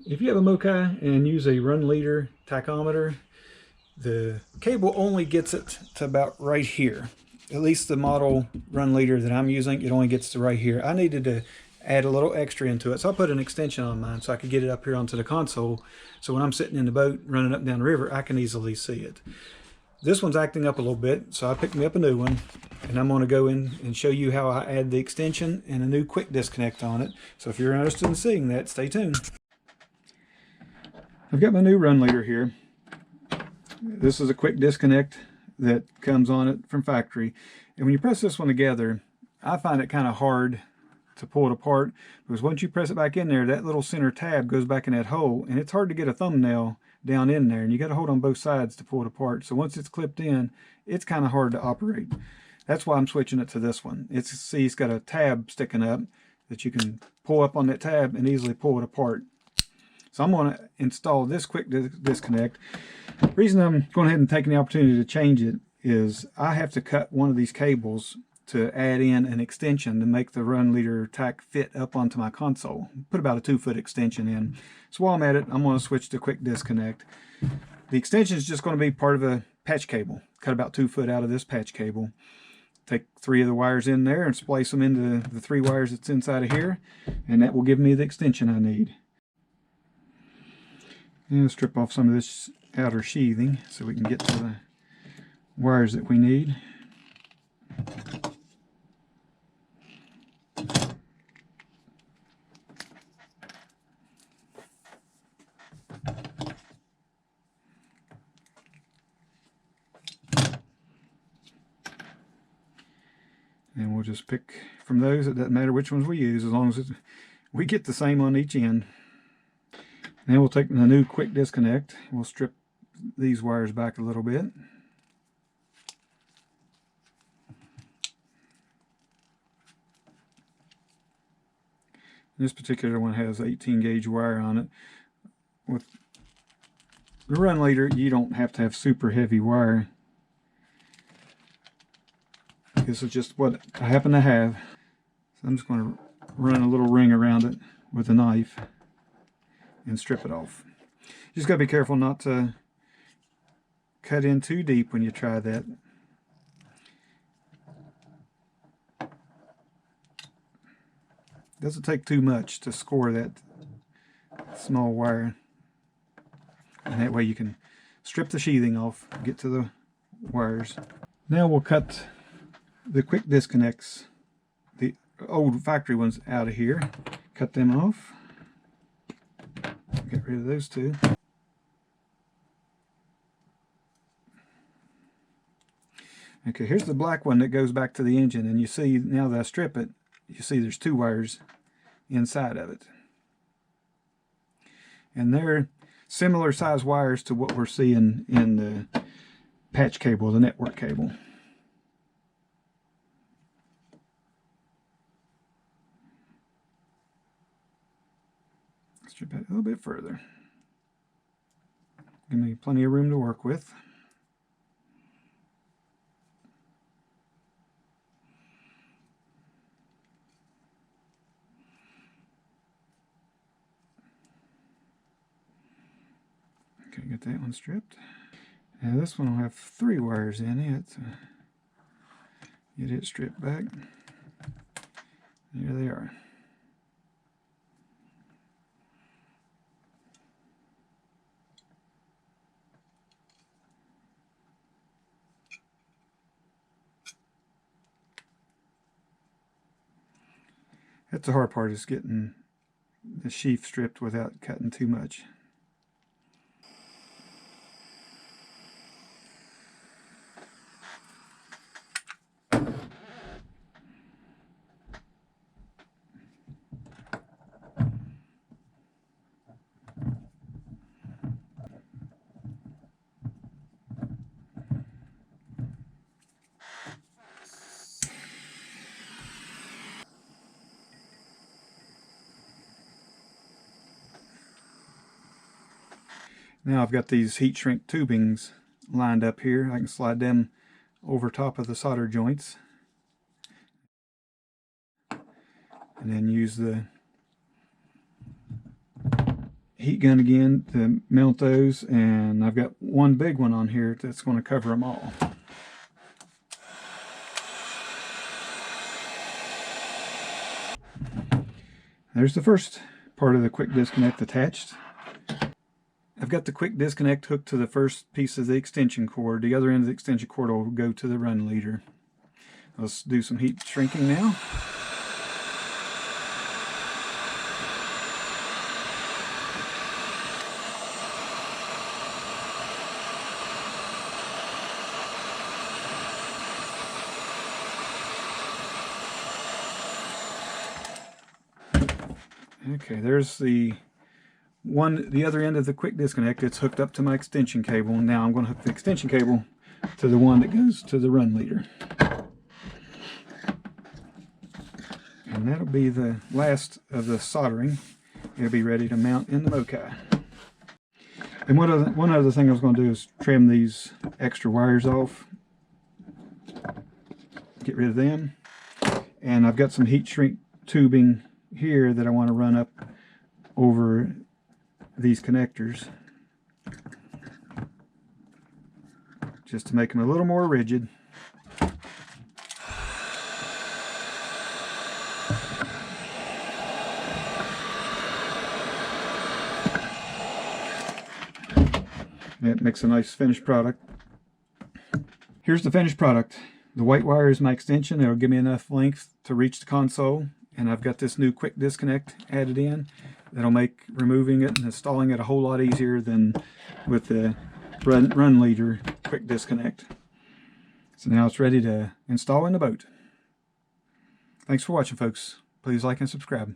If you have a Mokai and use a Runleader tachometer, the cable only gets it to about right here. At least the model Runleader that I'm using, it only gets to right here. I needed to add a little extra into it, so I put an extension on mine so I could get it up here onto the console, so when I'm sitting in the boat running up and down the river, I can easily see it. This one's acting up a little bit, so I picked me up a new one, and I'm going to go in and show you how I add the extension and a new quick disconnect on it. So if you're interested in seeing that, stay tuned. I've got my new Runleader here. This is a quick disconnect that comes on it from factory. And when you press this one together, I find it kind of hard to pull it apart, because once you press it back in there, that little center tab goes back in that hole, and it's hard to get a thumbnail down in there, and you got to hold on both sides to pull it apart. So once it's clipped in, it's kind of hard to operate. That's why I'm switching it to this one. See, it's got a tab sticking up that you can pull up on that tab and easily pull it apart. So I'm going to install this quick disconnect. The reason I'm going ahead and taking the opportunity to change it is I have to cut one of these cables to add in an extension to make the Runleader tack fit up onto my console. Put about a 2-foot extension in. So while I'm at it, I'm going to switch to quick disconnect. The extension is just going to be part of a patch cable. Cut about 2 foot out of this patch cable. Take 3 of the wires in there and splice them into the 3 wires that's inside of here, and that will give me the extension I need. And strip off some of this outer sheathing so we can get to the wires that we need. And we'll just pick from those. It doesn't matter which ones we use as long as we get the same on each end. Now we'll take the new quick disconnect. We'll strip these wires back a little bit. This particular one has 18 gauge wire on it. With the Runleader, you don't have to have super heavy wire. This is just what I happen to have. So I'm just going to run a little ring around it with a knife and strip it off. You just got to be careful not to cut in too deep when you try that. It doesn't take too much to score that small wire. And that way you can strip the sheathing off, get to the wires. Now we'll cut the quick disconnects, the old factory ones, out of here. Cut them off. Get rid of those 2. Okay, here's the black one that goes back to the engine, and you see now that I strip it, you see there's 2 wires inside of it. And they're similar size wires to what we're seeing in the patch cable, the network cable. Strip it a little bit further. Give me plenty of room to work with. Okay, get that one stripped. Now this one will have 3 wires in it. Get it stripped back. There they are. That's the hard part, is getting the sheath stripped without cutting too much. Now I've got these heat shrink tubings lined up here. I can slide them over top of the solder joints and then use the heat gun again to mount those, and I've got one big one on here that's going to cover them all. There's the first part of the quick disconnect attached. I've got the quick disconnect hooked to the first piece of the extension cord. The other end of the extension cord will go to the Runleader. Let's do some heat shrinking now. Okay, there's the other end of the quick disconnect. It's hooked up to my extension cable. Now I'm going to hook the extension cable to the one that goes to the Runleader. And that'll be the last of the soldering. It'll be ready to mount in the Mokai. And one other thing I was going to do is trim these extra wires off. Get rid of them. And I've got some heat shrink tubing here that I want to run up over these connectors just to make them a little more rigid. It makes a nice finished product. Here's the finished product. The white wire is my extension. It'll give me enough length to reach the console. And I've got this new quick disconnect added in that'll make removing it and installing it a whole lot easier than with the Runleader quick disconnect. So now it's ready to install in the boat. Thanks for watching, folks. Please like and subscribe.